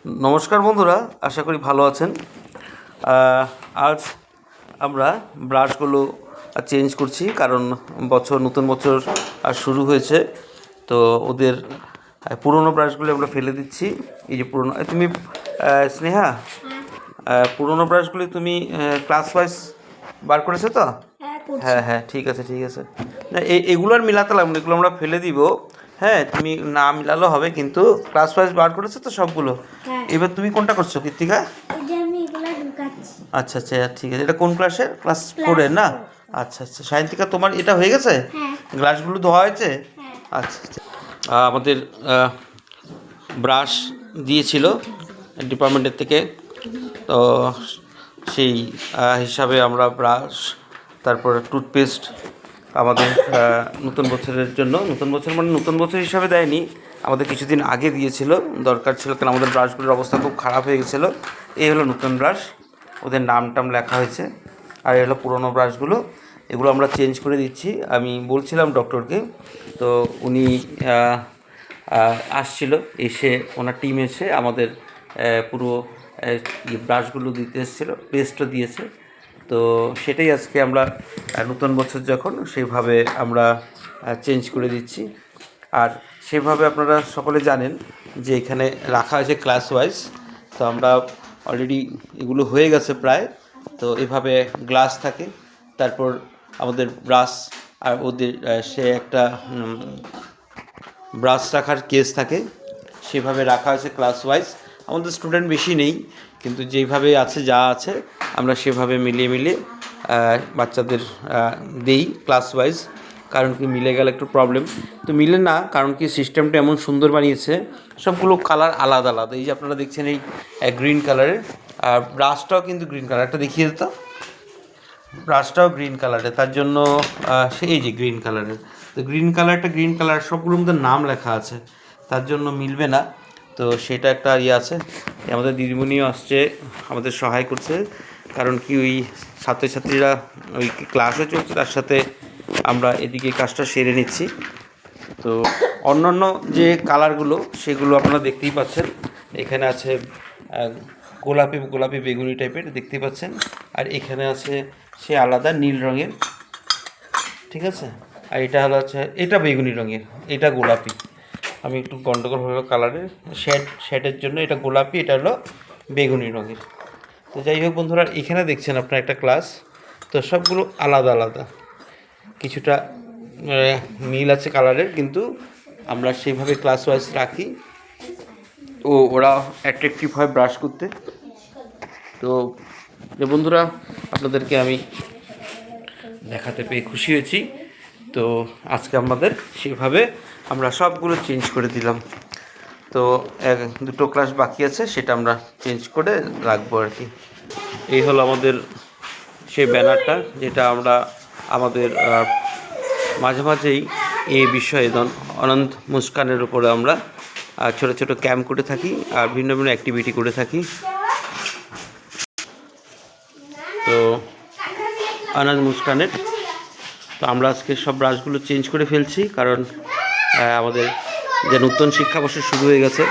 নমস্কার বন্ধুরা, আশা করি ভালো আছেন। আজ আমরা ব্রাশগুলো চেঞ্জ করছি, কারণ নতুন বছর আর শুরু হয়েছে। তো ওদের পুরনো ব্রাশগুলো আমরা ফেলে দিচ্ছি। এই যে পুরনো, তুমি স্নেহা, পুরনো ব্রাশগুলি তুমি ক্লাস ওয়াইজ বার করেছো তো? হ্যাঁ হ্যাঁ, ঠিক আছে ঠিক আছে। না, এগুলো আর মিলাতে লাগবে না, এগুলো আমরা ফেলে দিব। হ্যাঁ, তুমি না মিলালেও হবে, কিন্তু ক্লাস ওয়াইজ বার করেছো তো সবগুলো। এবার তুমি কোনটা করছো কৃত্তিকা? আচ্ছা আচ্ছা, ঠিক আছে। এটা কোন ক্লাসের? ক্লাস 4-এর না? আচ্ছা আচ্ছা। সায়ন্তিকা, তোমার এটা হয়ে গেছে? গ্লাসগুলো ধোয়া হয়েছে? আচ্ছা আচ্ছা। আমাদের ব্রাশ দিয়েছিল ডিপার্টমেন্টের থেকে, তো সেই হিসাবে আমরা ব্রাশ, তারপর টুথপেস্ট আমাদের নতুন বছরের জন্য, নতুন বছর মানে নতুন বছর হিসাবে দেয়নি, আমাদের কিছুদিন আগে দিয়েছিল, দরকার ছিল, কারণ আমাদের ব্রাশগুলোর অবস্থা খুব খারাপ হয়ে গেছিলো। এই হলো নতুন ব্রাশ, ওদের নাম টাম লেখা হয়েছে। আর এই হলো পুরোনো ব্রাশগুলো, এগুলো আমরা চেঞ্জ করে দিচ্ছি। আমি বলছিলাম ডক্টরকে, তো উনি আসছিল, এসে ওনার টিম এসে আমাদের পুরো ব্রাশগুলো দিতে এসেছিলো, পেস্টও দিয়েছে। তো সেটাই আজকে আমরা নতুন বছর যখন, সেইভাবে আমরা চেঞ্জ করে দিচ্ছি। আর সেভাবে আপনারা সকলে জানেন যে এখানে রাখা আছে ক্লাস ওয়াইজ। তো আমরা অলরেডি এগুলো হয়ে গেছে প্রায়। তো এভাবে গ্লাস থাকে, তারপর আমাদের ব্রাশ, আর ওদের সে একটা ব্রাশ রাখার কেস থাকে, সেভাবে রাখা আছে ক্লাস ওয়াইজ। আমাদের স্টুডেন্ট বেশি নেই, কিন্তু যেইভাবে আছে, যা আছে আমরা সেভাবে মিলিয়ে মিলিয়ে বাচ্চাদের দেই ক্লাস ওয়াইজ। কারণ কি, মিলে গেলে একটু প্রবলেম, তো মিলে না, কারণ কি সিস্টেমটা এমন সুন্দর বানিয়েছে, সবগুলো কালার আলাদা আলাদা। এই যে আপনারা দেখছেন এই গ্রিন কালারের, আর ব্রাশটাও কিন্তু গ্রিন কালার, একটা দেখিয়ে দিত, ব্রাশটাও গ্রিন কালারের, তার জন্য সেই যে গ্রিন কালারের, তো গ্রিন কালার সবগুলোর মধ্যে নাম লেখা আছে, তার জন্য মিলবে না। তো সেটা একটা আছে। আমাদের দিদিমণিও আসছে, আমাদের সহায় করছে, কারণ কি ওই ছাত্রছাত্রীরা ওই ক্লাসও চলছে, তার সাথে আমরা এদিকে কাজটা সেরে নিচ্ছি। তো অন্যান্য যে কালারগুলো, সেগুলো আপনারা দেখতেই পাচ্ছেন, এখানে আছে গোলাপি গোলাপি বেগুনি টাইপের দেখতেই পাচ্ছেন, আর এখানে আছে সে আলাদা নীল রঙের, ঠিক আছে। আর এটা হলো এটা বেগুনি রঙের, এটা গোলাপি। আমি একটু গন্ডগোল হলো কালারের, শেডের জন্য এটা গোলাপি, এটা হলো বেগুনি রঙের। তো যাই হোক বন্ধুরা, এখানে দেখছেন আপনার একটা ক্লাস, তো সবগুলো আলাদা আলাদা, কিছুটা মিল আছে কালারের, কিন্তু আমরা সেইভাবে ক্লাস ওয়াইজ রাখি, ও ওরা অ্যাট্রাকটিভ হয় ব্রাশ করতে। তো যে বন্ধুরা, আপনাদেরকে আমি দেখাতে পেয়ে খুশি হয়েছি। তো আজকে আমাদের সেভাবে আমরা সবগুলো চেঞ্জ করে দিলাম। তো দুটো ক্লাস বাকি আছে, সেটা আমরা চেঞ্জ করে রাখবো আর কি। এই হলো আমাদের সেই ব্যানারটা, যেটা আমরা আমাদের মাঝে মাঝেই এই বিষয়ে অনন্ত মুস্কানের উপরে আমরা ছোটো ছোটো ক্যাম্প করে থাকি, আর ভিন্ন ভিন্ন অ্যাক্টিভিটি করে থাকি। তো আনন্দ মুস্কানের, তো আমরা আজকে সব ব্রাশগুলো চেঞ্জ করে ফেলছি, কারণ আমাদের যে নতুন শিক্ষাবর্ষ শুরু হয়ে গেছে।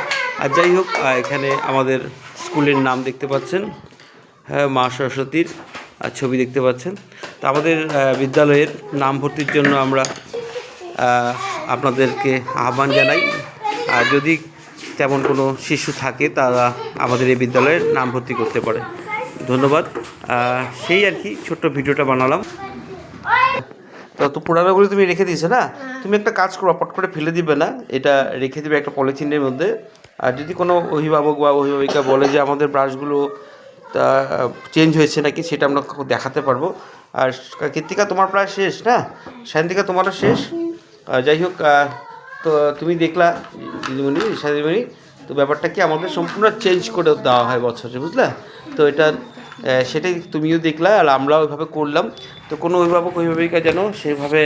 আর যাই হোক, এখানে আমাদের স্কুলের নাম দেখতে পাচ্ছেন, হ্যাঁ, মা সরস্বতীর ছবি দেখতে পাচ্ছেন। তো আমাদের বিদ্যালয়ের নাম ভর্তির জন্য আমরা আপনাদেরকে আহ্বান জানাই, আর যদি তেমন কোনো শিশু থাকে, তারা আমাদের এই বিদ্যালয়ের নাম ভর্তি করতে পারে। ধন্যবাদ। সেই আর কি, ছোট্ট ভিডিওটা বানালাম। তো পুরানোগুলো তুমি রেখে দিয়েছো না? তুমি একটা কাজ করো, পট করে ফেলে দিবে না, এটা রেখে দিবে একটা পলিথিনের মধ্যে। আর যদি কোনো অভিভাবক বা অভিভাবিকা বলে যে আমাদের ব্রাশগুলো তা চেঞ্জ হয়েছে নাকি, সেটা আমরা দেখাতে পারবো। আর কৃত্তিকা, তোমার প্রায় শেষ না? শান্তিকা, তোমারও শেষ। যাই হোক, তো তুমি দেখলা দিদিমণি, তো ব্যাপারটা কি, আমাদের সম্পূর্ণ চেঞ্জ করে দেওয়া হয় বছরে, বুঝলা? তো এটা সেটাই তুমিও দেখলা, আর আমরাও ওইভাবে করলাম। তো কোনো অভিভাবিকা যেন সেভাবে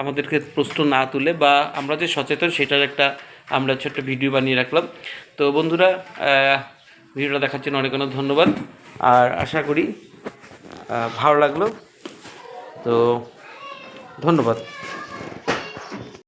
আমাদেরকে প্রশ্ন না তুলে, বা আমরা যে সচেতন সেটার একটা আমরা ছোট্ট ভিডিও বানিয়ে রাখলাম। তো বন্ধুরা, ভিডিওটা দেখার জন্য অনেক অনেক ধন্যবাদ, আর আশা করি ভালো লাগলো। তো ধন্যবাদ।